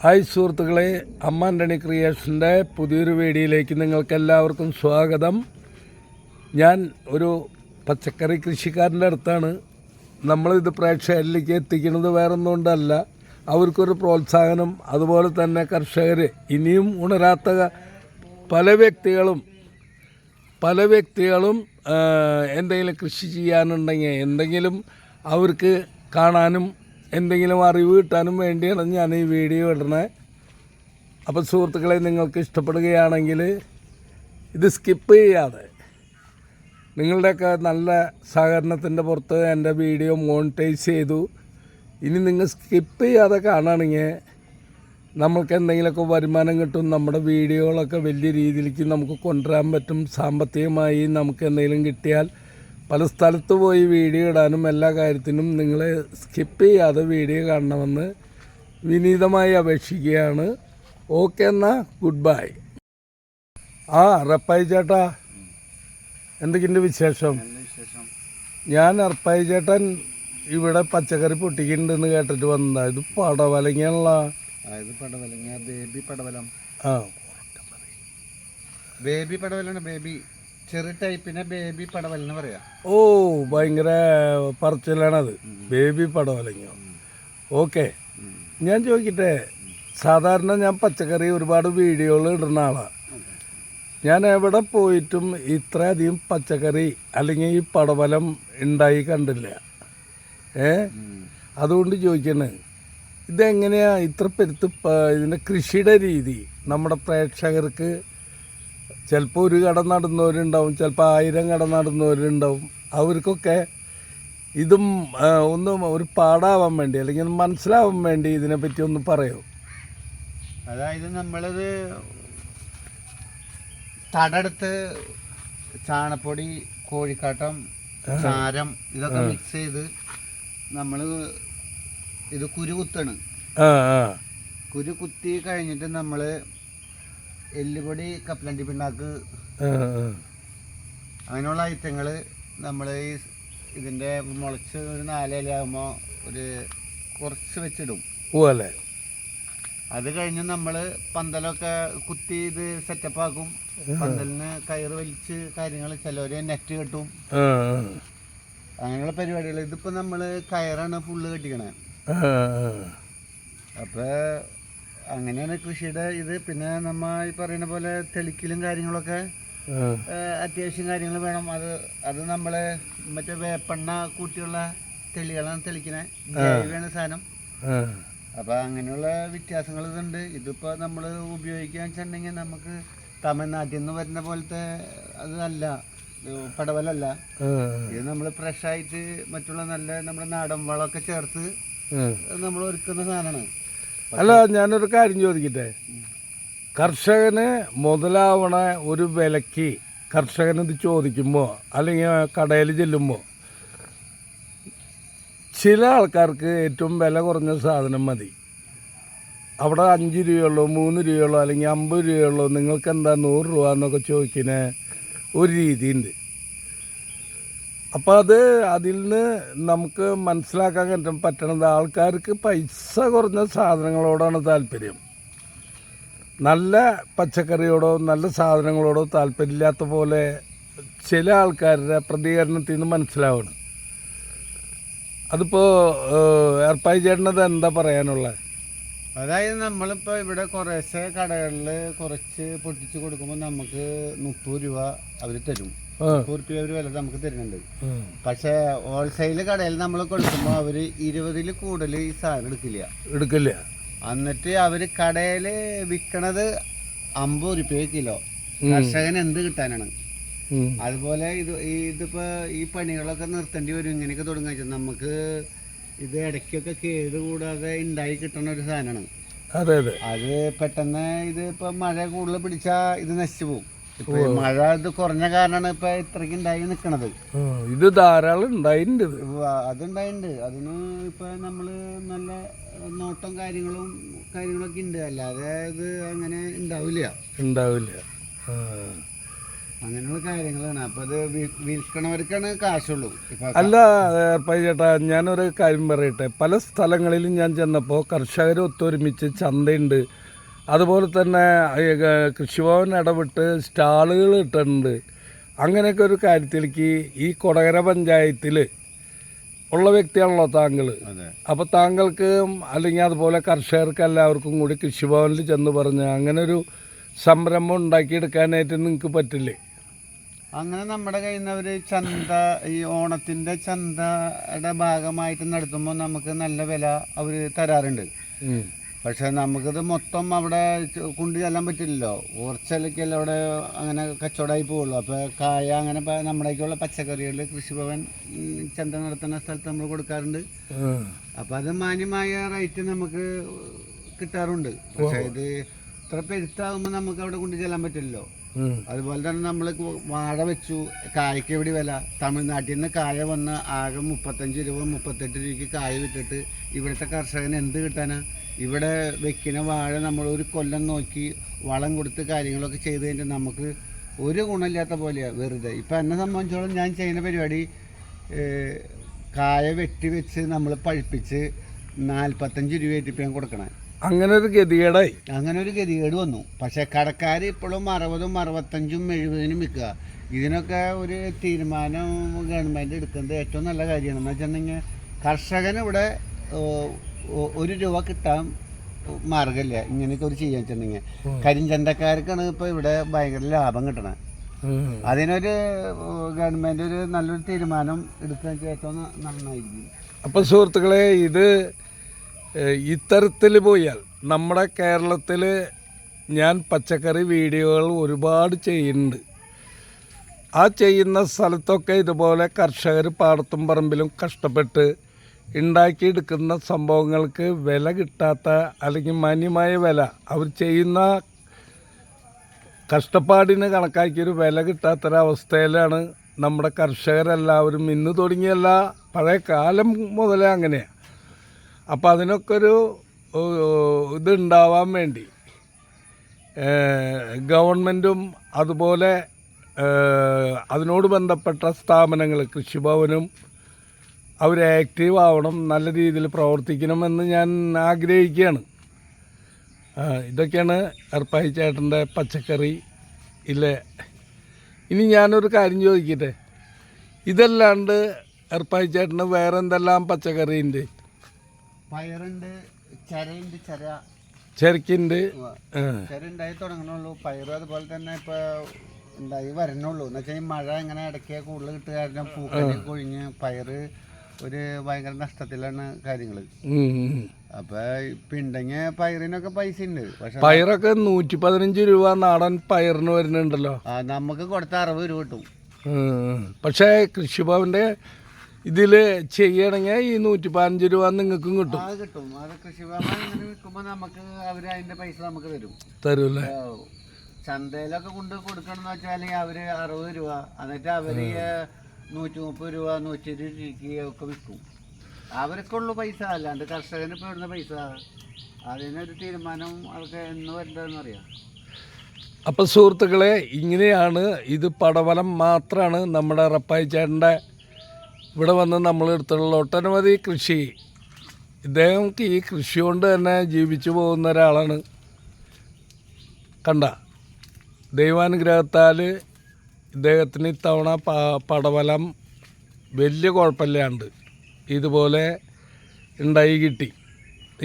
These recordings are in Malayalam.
ഹായ് സുഹൃത്തുക്കളെ, അമ്മ ആൻ്റണി ക്രിയേഷൻ്റെ പുതിയൊരു വീഡിയോയിലേക്ക് നിങ്ങൾക്കെല്ലാവർക്കും സ്വാഗതം. ഞാൻ ഒരു പച്ചക്കറി കൃഷിക്കാരൻ്റെ അടുത്താണ്. നമ്മളിത് പ്രേക്ഷകരിലേക്ക് എത്തിക്കുന്നത് വേറൊന്നും കൊണ്ടല്ല, അവർക്കൊരു പ്രോത്സാഹനം. അതുപോലെ തന്നെ കർഷകർ ഇനിയും ഉണരാത്ത പല വ്യക്തികളും എന്തെങ്കിലും കൃഷി ചെയ്യാനുണ്ടെങ്കിൽ എന്തെങ്കിലും അവർക്ക് കാണാനും എന്തെങ്കിലും അറിവ് കിട്ടാനും വേണ്ടിയാണ് ഞാൻ ഈ വീഡിയോ ഇടുന്നത്. അപ്പോൾ സുഹൃത്തുക്കളെ, നിങ്ങൾക്ക് ഇഷ്ടപ്പെടുകയാണെങ്കിൽ ഇത് സ്കിപ്പ് ചെയ്യാതെ, നിങ്ങളുടെയൊക്കെ നല്ല സഹകരണത്തിൻ്റെ പുറത്ത് എൻ്റെ വീഡിയോ മോണിറ്റൈസ് ചെയ്തു. ഇനി നിങ്ങൾ സ്കിപ്പ് ചെയ്യാതെ കാണുകയാണെങ്കിൽ നമ്മൾക്ക് എന്തെങ്കിലുമൊക്കെ വരുമാനം കിട്ടും. നമ്മുടെ വീഡിയോകളൊക്കെ വലിയ രീതിയിലേക്ക് നമുക്ക് കൊണ്ടുവരാൻ പറ്റും. സാമ്പത്തികമായി നമുക്ക് എന്തെങ്കിലും കിട്ടിയാൽ പല സ്ഥലത്ത് പോയി വീഡിയോ ഇടാനും എല്ലാ കാര്യത്തിനും നിങ്ങൾ സ്കിപ്പ് ചെയ്യാതെ വീഡിയോ കാണണമെന്ന് വിനീതമായി അപേക്ഷിക്കുകയാണ്. ഓക്കെ, എന്നാൽ ഗുഡ് ബൈ. അറപ്പായി ചേട്ടാ, എന്തൊക്കെയുണ്ട് വിശേഷം? ഞാൻ അറപ്പായി ചേട്ടൻ ഇവിടെ പച്ചക്കറി പൊട്ടിക്കുന്നുണ്ടെന്ന് കേട്ടിട്ട് വന്നതാ. ഇത് പടവലങ്ങയുള്ള ബേബി പടവലം. ബേബി പടവലാണ്. ബേബി ചെറിയ ടൈപ്പിനെ ബേബി പടവലം എന്ന് പറയാം. ഓ, ഭയങ്കര പറച്ചിലാണത്, ബേബി പടവലങ്ങ. ഓക്കെ, ഞാൻ ചോദിക്കട്ടെ, സാധാരണ ഞാൻ പച്ചക്കറി ഒരുപാട് വീഡിയോകൾ ഇടുന്ന ആളാണ്. ഞാൻ എവിടെ പോയിട്ടും ഇത്രയധികം പച്ചക്കറി അല്ലെങ്കിൽ ഈ പടവലം ഉണ്ടായി കണ്ടില്ല. അതുകൊണ്ട് ചോദിക്കണേ, ഇതെങ്ങനെയാ ഇത്ര പെരുത്ത് ഇതിൻ്റെ കൃഷിയുടെ രീതി? നമ്മുടെ പ്രേക്ഷകർക്ക് ചിലപ്പോൾ ഒരു കട നടുന്നവരുണ്ടാവും, ചിലപ്പോൾ 1000 കട നടുന്നവരുണ്ടാവും. അവർക്കൊക്കെ ഇതും ഒന്നും ഒരു പാടാവാൻ വേണ്ടി അല്ലെങ്കിൽ മനസ്സിലാവാൻ വേണ്ടി ഇതിനെപ്പറ്റി ഒന്ന് പറയൂ. അതായത് നമ്മളത് തടെടുത്ത് ചാണപ്പൊടി, കോഴിക്കാട്ടം, ചാരം ഇതൊക്കെ മിക്സ് ചെയ്ത് നമ്മൾ ഇത് കുരു കുത്താണ്. കുരു കുത്തി കഴിഞ്ഞിട്ട് നമ്മൾ എല്ലുപൊടി, കപ്പലണ്ടി പിണ്ണാക്ക്, അങ്ങനെയുള്ള ഐറ്റങ്ങൾ നമ്മൾ ഈ ഇതിൻ്റെ മുളച്ച് ഒരു 4 ഇലയാകുമ്പോൾ ഒരു കുറച്ച് വെച്ചിടും. പോലെ അത് കഴിഞ്ഞ് നമ്മൾ പന്തലൊക്കെ കുത്തി ഇത് സെറ്റപ്പ് ആക്കും. പന്തലിന് കയറ് വലിച്ച് കാര്യങ്ങൾ, ചിലവർ നെറ്റ് കെട്ടും, അങ്ങനെയുള്ള പരിപാടികൾ. ഇതിപ്പോൾ നമ്മൾ കയറാണ് ഫുള്ള് കെട്ടിക്കണേ. അപ്പോൾ അങ്ങനെയാണ് കൃഷിയുടെ ഇത്. പിന്നെ നമ്മൾ ഈ പറയുന്ന പോലെ തെളിക്കലും കാര്യങ്ങളൊക്കെ അത്യാവശ്യം കാര്യങ്ങൾ വേണം. അത് നമ്മൾ മറ്റേ വേപ്പെണ്ണ കൂട്ടിയുള്ള തെളികളാണ് തെളിക്കണേ, ജൈവമാണ് സാധനം. അപ്പോൾ അങ്ങനെയുള്ള വ്യത്യാസങ്ങൾ ഇതുണ്ട്. ഇതിപ്പോൾ നമ്മൾ ഉപയോഗിക്കുകയെന്ന് വെച്ചിട്ടുണ്ടെങ്കിൽ നമുക്ക് തമിഴ്നാട്ടിൽ നിന്ന് വരുന്ന പോലത്തെ അത് അല്ല, പടവലല്ല. ഇത് നമ്മൾ ഫ്രഷായിട്ട് മറ്റുള്ള നല്ല നമ്മുടെ നാടൻ വളമൊക്കെ ചേർത്ത് നമ്മൾ ഒരുക്കുന്ന സാധനമാണ്. അല്ല, ഞാനൊരു കാര്യം ചോദിക്കട്ടെ, കർഷകന് മുതലാവണ ഒരു വിലക്ക് കർഷകനിത് ചോദിക്കുമ്പോൾ അല്ലെങ്കിൽ കടയിൽ ചെല്ലുമ്പോൾ ചില ആൾക്കാർക്ക് ഏറ്റവും വില കുറഞ്ഞ സാധനം മതി. അവിടെ 5 രൂപയുള്ളൂ, 3 രൂപയുള്ളൂ, അല്ലെങ്കിൽ 50 രൂപയുള്ളൂ, നിങ്ങൾക്ക് എന്താ 100 രൂപ എന്നൊക്കെ ചോദിക്കുന്ന ഒരു രീതിയുണ്ട്. അപ്പോൾ അതിൽ നിന്ന് നമുക്ക് മനസ്സിലാക്കാൻ പറ്റണത് ആൾക്കാർക്ക് പൈസ കുറഞ്ഞ സാധനങ്ങളോടാണ് താല്പര്യം. നല്ല പച്ചക്കറിയോടോ നല്ല സാധനങ്ങളോടോ താല്പര്യമില്ലാത്ത പോലെ ചില ആൾക്കാരുടെ പ്രതികരണത്തിൽ നിന്ന് മനസ്സിലാവണം. അതിപ്പോൾ ഏർപ്പായി ചേട്ടനത് എന്താ പറയാനുള്ളത്? അതായത് നമ്മളിപ്പോൾ ഇവിടെ കുറേശ്ശെ കടകളിൽ കുറച്ച് പൊട്ടിച്ച് കൊടുക്കുമ്പോൾ നമുക്ക് 30 രൂപ അവർ തരും. 30 രൂപ അവർ വില നമുക്ക് തരുന്നുണ്ട്. പക്ഷേ ഹോൾസെയിൽ കടയിൽ നമ്മൾ കൊടുക്കുമ്പോൾ അവർ 20-ൽ കൂടുതൽ ഈ സാധനം എടുക്കില്ല. എന്നിട്ട് അവർ കടയിൽ വിൽക്കണത് 50 രൂപ കിലോ. കർഷകന് എന്ത് കിട്ടാനാണ്? അതുപോലെ ഇതിപ്പോൾ ഈ പണികളൊക്കെ നിർത്തേണ്ടി വരും. ഇങ്ങനെയൊക്കെ തുടങ്ങാൻ നമുക്ക് ഇത് ഇടയ്ക്കൊക്കെ കേടുകൂടാതെ ഉണ്ടായി കിട്ടുന്ന ഒരു സാധനമാണ്. അത് പെട്ടെന്ന് ഇത് ഇപ്പം മഴ കൂടുതൽ പിടിച്ചാൽ ഇത് നശിച്ചു പോകും. ഇപ്പൊ മഴ ഇത് കുറഞ്ഞ കാരണമാണ് ഇപ്പൊ ഇത്രയ്ക്ക് ഉണ്ടായി നിക്കണത്. ഇത് ധാരാളം ഉണ്ടായിട്ടുണ്ട്. അതുണ്ടായിട്ടുണ്ട്. അതിന് ഇപ്പൊ നമ്മള് നല്ല നോട്ടം കാര്യങ്ങളൊക്കെ ഉണ്ട്. അല്ലാതെ ഇത് അങ്ങനെ ഉണ്ടാവില്ല. അങ്ങനെയുള്ള കാര്യങ്ങളാണ്. അപ്പോൾ അത് വിൽക്കണവർക്കാണ് കാശുള്ളൂ. അല്ല ചേട്ടാ, ഞാനൊരു കാര്യം പറയട്ടെ. പല സ്ഥലങ്ങളിലും ഞാൻ ചെന്നപ്പോൾ കർഷകർ ഒത്തൊരുമിച്ച് ചന്തയുണ്ട്, അതുപോലെ തന്നെ കൃഷിഭവൻ ഇടപെട്ട് സ്റ്റാളുകൾ ഇട്ടിട്ടുണ്ട്. അങ്ങനെയൊക്കെ ഒരു കാര്യത്തിലേക്ക് ഈ കൊടകര പഞ്ചായത്തിൽ ഉള്ള വ്യക്തിയാണല്ലോ താങ്കൾ. അപ്പോൾ താങ്കൾക്ക് അല്ലെങ്കിൽ അതുപോലെ കർഷകർക്ക് എല്ലാവർക്കും കൂടി കൃഷിഭവനിൽ ചെന്ന് പറഞ്ഞ് അങ്ങനെ ഒരു സംരംഭം ഉണ്ടാക്കിയെടുക്കാനായിട്ട് നിങ്ങൾക്ക് പറ്റില്ലേ? അങ്ങനെ നമ്മുടെ കയ്യിൽ നിന്ന് അവർ ചന്ത, ഈ ഓണത്തിൻ്റെ ചന്തയുടെ ഭാഗമായിട്ട് നടത്തുമ്പോൾ നമുക്ക് നല്ല വില അവർ തരാറുണ്ട്. പക്ഷെ നമുക്കിത് മൊത്തം അവിടെ കൊണ്ടു ചെല്ലാൻ പറ്റില്ലല്ലോ. കുറച്ചലക്കല്ല അവിടെ അങ്ങനെ കച്ചവടമായി പോവുള്ളൂ. അപ്പോൾ കായ അങ്ങനെ നമ്മുടേക്കുള്ള പച്ചക്കറികൾ കൃഷിഭവൻ ചന്ത നടത്തുന്ന സ്ഥലത്ത് നമ്മൾ കൊടുക്കാറുണ്ട്. അപ്പോൾ അത് മാന്യമായ റേറ്റ് നമുക്ക് കിട്ടാറുണ്ട്. പക്ഷേ ഇത് ഇത്ര പെരുത്താകുമ്പോൾ നമുക്ക് അവിടെ കൊണ്ടു ചെല്ലാൻ പറ്റില്ലല്ലോ. അതുപോലെ തന്നെ നമ്മൾ വാഴ വെച്ചു, കായ്ക്ക് എവിടെ വില? തമിഴ്നാട്ടിൽ നിന്ന് കായ വന്ന് ആകെ 35 രൂപ 38 രൂപയ്ക്ക് കായ വിട്ടിട്ട് ഇവിടുത്തെ കർഷകന് എന്ത് കിട്ടാനാ? ഇവിടെ വെക്കുന്ന വാഴ നമ്മൾ ഒരു കൊല്ലം നോക്കി വളം കൊടുത്ത് കാര്യങ്ങളൊക്കെ ചെയ്ത് കഴിഞ്ഞാൽ നമുക്ക് ഒരു ഗുണമില്ലാത്ത പോലെയാണ്, വെറുതെ. ഇപ്പം എന്നെ സംബന്ധിച്ചോളം ഞാൻ ചെയ്യുന്ന പരിപാടി, കായ വെട്ടി വെച്ച് നമ്മൾ പഴുപ്പിച്ച് 45 രൂപയായിട്ട് ഇപ്പം ഞാൻ കൊടുക്കണേ. അങ്ങനെ ഒരു ഗതികേടായി, അങ്ങനെ ഒരു ഗതികേട് വന്നു. പക്ഷേ കടക്കാർ ഇപ്പോഴും 60, 65, 70 വിൽക്കുക. ഇതിനൊക്കെ ഒരു തീരുമാനം ഗവൺമെൻറ് എടുക്കുന്നത് ഏറ്റവും നല്ല കാര്യമാണ്. എന്ന് വെച്ചിട്ടുണ്ടെങ്കിൽ കർഷകന് ഇവിടെ 1 രൂപ കിട്ടാൻ മാർഗമില്ല ഇങ്ങനെയൊക്കെ ഒരു ചെയ്യാൻ വെച്ചിട്ടുണ്ടെങ്കിൽ. കരിഞ്ചന്തക്കാർക്കാണ് ഇപ്പോൾ ഇവിടെ ഭയങ്കര ലാഭം കിട്ടണത്. അതിനൊരു ഗവൺമെൻറ് ഒരു നല്ലൊരു തീരുമാനം എടുക്കാൻ ഏറ്റവും നന്നായിരിക്കും. അപ്പോൾ സുഹൃത്തുക്കളെ, ഇത് ഇത്തരത്തിൽ പോയാൽ നമ്മുടെ കേരളത്തിൽ ഞാൻ പച്ചക്കറി വീഡിയോകൾ ഒരുപാട് ചെയ്യുന്നുണ്ട്. ആ ചെയ്യുന്ന സ്ഥലത്തൊക്കെ ഇതുപോലെ കർഷകർ പാടത്തും പറമ്പിലും കഷ്ടപ്പെട്ട് ഉണ്ടാക്കിയെടുക്കുന്ന സംഭവങ്ങൾക്ക് വില കിട്ടാത്ത, അല്ലെങ്കിൽ മാന്യമായ വില, അവർ ചെയ്യുന്ന കഷ്ടപ്പാടിന് കണക്കാക്കിയൊരു വില കിട്ടാത്തൊരവസ്ഥയിലാണ് നമ്മുടെ കർഷകരെല്ലാവരും. ഇന്ന് തുടങ്ങിയല്ല, പഴയ കാലം മുതലേ അങ്ങനെയാണ്. അപ്പോൾ അതിനൊക്കെ ഒരു ഇതുണ്ടാവാൻ വേണ്ടി ഗവൺമെൻറ്റും അതുപോലെ അതിനോട് ബന്ധപ്പെട്ട സ്ഥാപനങ്ങൾ, കൃഷിഭവനും അവർ ആക്റ്റീവ് ആവണം, നല്ല രീതിയിൽ പ്രവർത്തിക്കണമെന്ന് ഞാൻ ആഗ്രഹിക്കുകയാണ്. ഇതൊക്കെയാണ് എർപ്പായി ചേട്ടൻ്റെ പച്ചക്കറി ഇല്ലേ. ഇനി ഞാനൊരു കാര്യം ചോദിക്കട്ടെ, ഇതല്ലാണ്ട് എർപ്പായി ചേട്ടന് വേറെ എന്തെല്ലാം പച്ചക്കറി ഉണ്ട്? പയറുണ്ട്, ചരയുണ്ട്, ചെരക്കുണ്ട്. ചര ഉണ്ടായി തുടങ്ങണുള്ളൂ. പയറും അതുപോലെ തന്നെ ഇപ്പോൾ ഉണ്ടായി വരണുള്ളൂ. എന്ന് വെച്ചാൽ മഴ ഇങ്ങനെ ഇടയ്ക്ക് കൂടുതൽ കിട്ടുക കാരണം പൂക്കളൊക്കെ കൊഴിഞ്ഞ് പയറ് ഒരു ഭയങ്കര നഷ്ടത്തിലാണ് കാര്യങ്ങൾ. അപ്പൊ ഇപ്പൊ ഉണ്ടെങ്കിൽ പയറിനൊക്കെ പൈസ ഉണ്ട്. പക്ഷെ പയറൊക്കെ 115 രൂപ നാടൻ പയറിന് വരുന്നുണ്ടല്ലോ. നമുക്ക് കൊടുത്ത 60 രൂപ കിട്ടും. പക്ഷേ കൃഷിഭവന്റെ ഇതില് ചെയ്യണമെങ്കിൽ ഈ 115 രൂപ നിങ്ങൾക്കും കിട്ടും. അത് കിട്ടും. അത് കൃഷിഭവൻ ഇങ്ങനെ വിൽക്കുമ്പോൾ നമുക്ക് അവര് അതിന്റെ പൈസ നമുക്ക് തരൂല്ലേ? ചന്തയിലൊക്കെ കൊണ്ട് കൊടുക്കണമെന്ന് വെച്ചാൽ അവര് 60 രൂപ, എന്നിട്ട് അവര് 130 രൂപ 120 രൂപയ്ക്ക് ഒക്കെ വിൽക്കും. അവർക്കുള്ള പൈസ, അല്ലാണ്ട് കർഷകന് ഇപ്പോൾ ഇടുന്ന പൈസ. അതിനൊരു തീരുമാനം അവർക്ക് എന്ന് വരേണ്ടതെന്ന് അറിയാം. അപ്പം സുഹൃത്തുക്കളെ, ഇങ്ങനെയാണ് ഇത്. പടവലം മാത്രമാണ് നമ്മുടെ റപ്പായി ചേട്ടൻ്റെ ഇവിടെ വന്ന് നമ്മളെടുത്തുള്ള ഒട്ടനവധി കൃഷി. ഇദ്ദേഹം ഈ കൃഷി കൊണ്ട് തന്നെ ജീവിച്ചു പോകുന്ന ഒരാളാണ്. കണ്ട ദൈവാനുഗ്രഹത്താൽ ഇദ്ദേഹത്തിന് ഇത്തവണ പടവലം വലിയ കുഴപ്പമില്ലാണ്ട് ഇതുപോലെ ഉണ്ടായി കിട്ടി,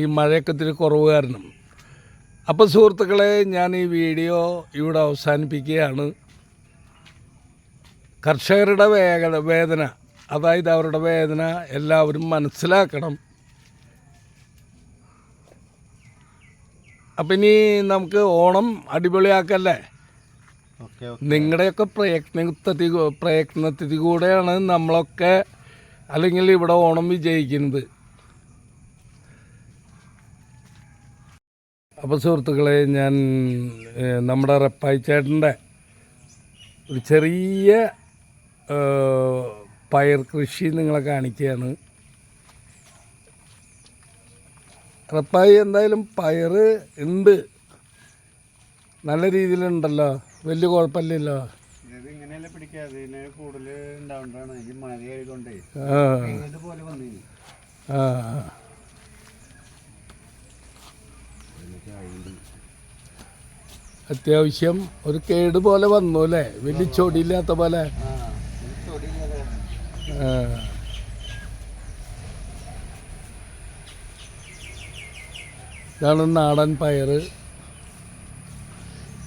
ഈ മഴയൊക്കെ ഇത്തിരി കുറവ് കാരണം. അപ്പോൾ സുഹൃത്തുക്കളെ, ഞാൻ ഈ വീഡിയോ ഇവിടെ അവസാനിപ്പിക്കുകയാണ്. കർഷകരുടെ വേദന, അതായത് അവരുടെ വേദന എല്ലാവരും മനസ്സിലാക്കണം. അപ്പം ഇനി നമുക്ക് ഓണം അടിപൊളിയാക്കല്ലേ? നിങ്ങളുടെയൊക്കെ പ്രയത്നത്തിൽ കൂടെയാണ് നമ്മളൊക്കെ അല്ലെങ്കിൽ ഇവിടെ ഓണം വിജയിക്കുന്നത്. അപ്പോൾ സുഹൃത്തുക്കളെ, ഞാൻ നമ്മുടെ റപ്പായി ചേട്ടൻ്റെ ഒരു ചെറിയ പയർ കൃഷി നിങ്ങളെ കാണിക്കുകയാണ്. റപ്പായി എന്തായാലും പയർ ഉണ്ട്, നല്ല രീതിയിലുണ്ടല്ലോ, വലിയ കുഴപ്പമില്ലല്ലോ. മറ്റേത് ഇങ്ങനെയല്ല പിടിക്കാതെ ഇതിന് കൂടുതൽ ഉണ്ടാവേണ്ടതാണ്. ഈ മഴയായതുകൊണ്ടേ ആ ഇതുപോലെ വന്നിനി ആ അത്യാവശ്യം ഒരു കേട് പോലെ വന്നു അല്ലേ, വലിയ ചൊടിയില്ലാത്ത പോലെ. ആ ഇതാണ് നാടൻ പയറ്.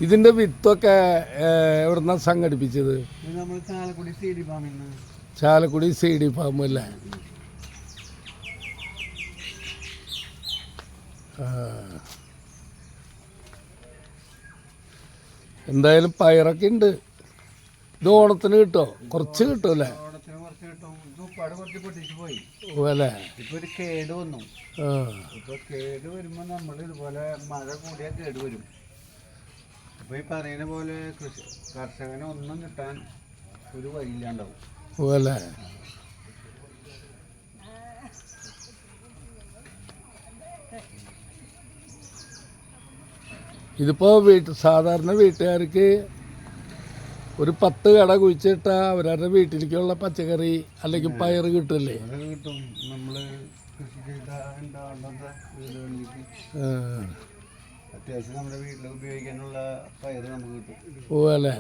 ഇതിൻ്റെ വിത്തൊക്കെ എവിടുന്നാ സംഘടിപ്പിച്ചത്? നമ്മൾ ചാലക്കുടി CD ഫാമിൽ നിന്ന്. ചാലക്കുടി CD ഫാം അല്ലേ? എന്തായാലും പയറൊക്കെ ഉണ്ട്. ഇത് ഓണത്തിന് കിട്ടോ? കുറച്ച് കിട്ടും അല്ലേ? ഓണത്തിന് കുറച്ച് കിട്ടും. ഉപ്പാട് കുറച്ച് പൊട്ടിച്ച് പോയി അല്ലേ? ഇപ്പൊ ഒരു കേട് വന്നു. ആ ഇപ്പൊ കേട് വരുമ്പോ നമ്മൾ ഇതുപോലെ മഴ കൂടിയാൽ കേട് വരും. അപ്പൊ ഈ പറയുന്ന പോലെ കർഷകന് ഒന്നും കിട്ടാൻ ഒരു വഴിയില്ലാണ്ടാവും അല്ലേ? ഇതിപ്പോൾ സാധാരണ വീട്ടുകാർക്ക് ഒരു 10 കട കുഴിച്ചിട്ടാൽ അവരവരുടെ വീട്ടിലേക്കുള്ള പച്ചക്കറി അല്ലെങ്കിൽ പയർ കിട്ടില്ലേ? അത് കിട്ടും. നമ്മള് കൃഷി ചെയ്താൽ വീടുകളിലേക്ക് അത്യാവശ്യം നമ്മുടെ വീട്ടിൽ ഉപയോഗിക്കാനുള്ള പയർ നമുക്ക് കിട്ടും. അല്ലേ?